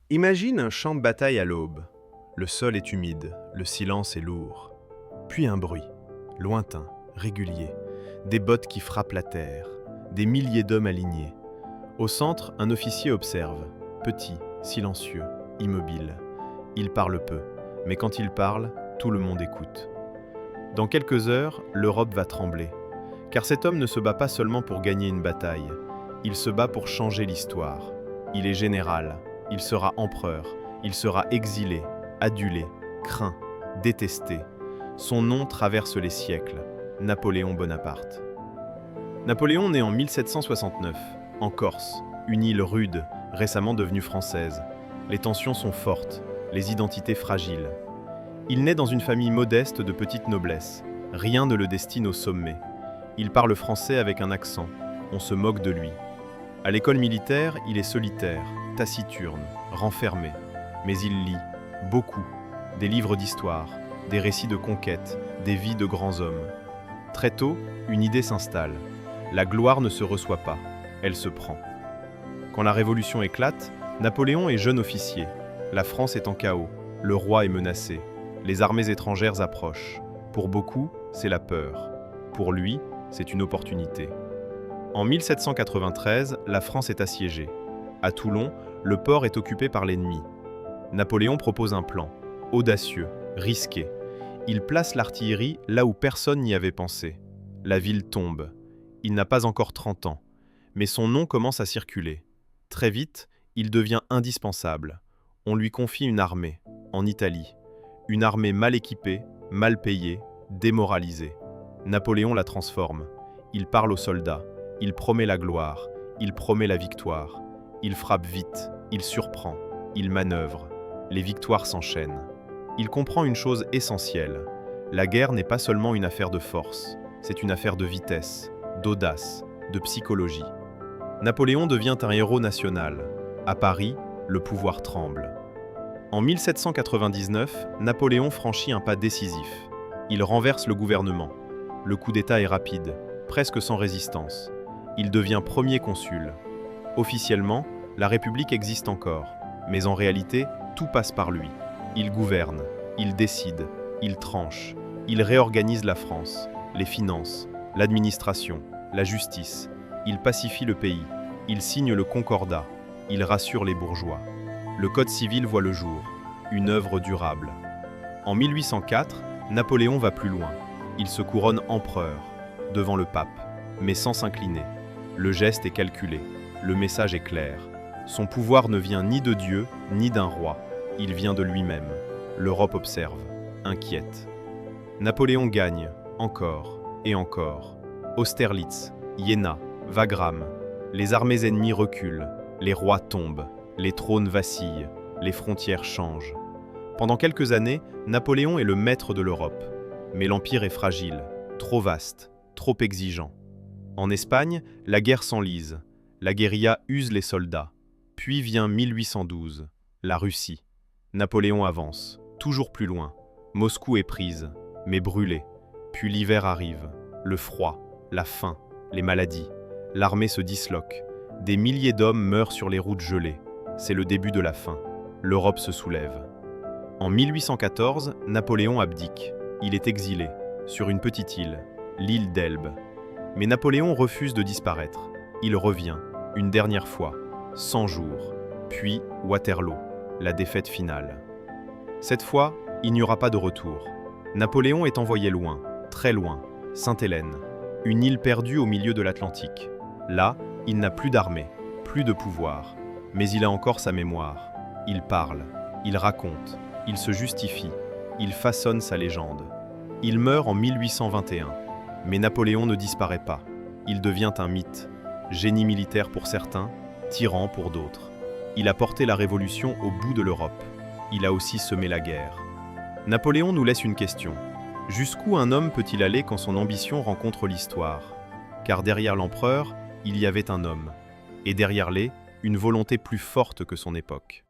Imagine un champ de bataille à l'aube. Le sol est humide, le silence est lourd. Puis un bruit, lointain, régulier, des bottes qui frappent la terre, des milliers d'hommes alignés. Au centre, un officier observe, petit, silencieux, immobile. Il parle peu, mais quand il parle, tout le monde écoute. Dans quelques heures, l'Europe va trembler, car cet homme ne se bat pas seulement pour gagner une bataille, il se bat pour changer l'histoire. Il est général, il sera empereur, il sera exilé, adulé, craint, détesté. Son nom traverse les siècles, Napoléon Bonaparte. Napoléon naît en 1769, en Corse, une île rude, récemment devenue française. Les tensions sont fortes, les identités fragiles. Il naît dans une famille modeste de petite noblesse. Rien ne le destine au sommet. Il parle français avec un accent. On se moque de lui. À l'école militaire, il est solitaire, taciturne, renfermé. Mais il lit, beaucoup, des livres d'histoire, des récits de conquête, des vies de grands hommes. Très tôt, une idée s'installe. La gloire ne se reçoit pas, elle se prend. Quand la Révolution éclate, Napoléon est jeune officier. La France est en chaos, le roi est menacé. Les armées étrangères approchent. Pour beaucoup, c'est la peur. Pour lui, c'est une opportunité. En 1793, la France est assiégée. À Toulon, le port est occupé par l'ennemi. Napoléon propose un plan, audacieux, risqué. Il place l'artillerie là où personne n'y avait pensé. La ville tombe. Il n'a pas encore 30 ans, mais son nom commence à circuler. Très vite, il devient indispensable. On lui confie une armée, en Italie. Une armée mal équipée, mal payée, démoralisée. Napoléon la transforme. Il parle aux soldats. Il promet la gloire. Il promet la victoire. Il frappe vite. Il surprend. Il manœuvre. Les victoires s'enchaînent. Il comprend une chose essentielle. La guerre n'est pas seulement une affaire de force. C'est une affaire de vitesse, d'audace, de psychologie. Napoléon devient un héros national. À Paris, le pouvoir tremble. En 1799, Napoléon franchit un pas décisif. Il renverse le gouvernement. Le coup d'État est rapide, presque sans résistance. Il devient premier consul. Officiellement, la République existe encore, mais en réalité, tout passe par lui. Il gouverne, il décide, il tranche, il réorganise la France, les finances, l'administration, la justice. Il pacifie le pays, il signe le Concordat, il rassure les bourgeois. Le Code civil voit le jour, une œuvre durable. En 1804, Napoléon va plus loin. Il se couronne empereur, devant le pape, mais sans s'incliner. Le geste est calculé, le message est clair. Son pouvoir ne vient ni de Dieu, ni d'un roi. Il vient de lui-même. L'Europe observe, inquiète. Napoléon gagne, encore et encore. Austerlitz, Iéna, Wagram. Les armées ennemies reculent, les rois tombent, les trônes vacillent, les frontières changent. Pendant quelques années, Napoléon est le maître de l'Europe. Mais l'Empire est fragile, trop vaste, trop exigeant. En Espagne, la guerre s'enlise. La guérilla use les soldats. Puis vient 1812, la Russie. Napoléon avance, toujours plus loin. Moscou est prise, mais brûlée. Puis l'hiver arrive, le froid, la faim, les maladies. L'armée se disloque. Des milliers d'hommes meurent sur les routes gelées. C'est le début de la fin. L'Europe se soulève. En 1814, Napoléon abdique. Il est exilé, sur une petite île, l'île d'Elbe. Mais Napoléon refuse de disparaître. Il revient, une dernière fois, 100 jours. Puis Waterloo, la défaite finale. Cette fois, il n'y aura pas de retour. Napoléon est envoyé loin, très loin, Sainte-Hélène, une île perdue au milieu de l'Atlantique. Là, il n'a plus d'armée, plus de pouvoir, mais il a encore sa mémoire. Il parle, il raconte, il se justifie, il façonne sa légende. Il meurt en 1821, mais Napoléon ne disparaît pas. Il devient un mythe, génie militaire pour certains, tyran pour d'autres. Il a porté la révolution au bout de l'Europe. Il a aussi semé la guerre. Napoléon nous laisse une question. Jusqu'où un homme peut-il aller quand son ambition rencontre l'histoire? Car derrière l'empereur, il y avait un homme. Et derrière une volonté plus forte que son époque.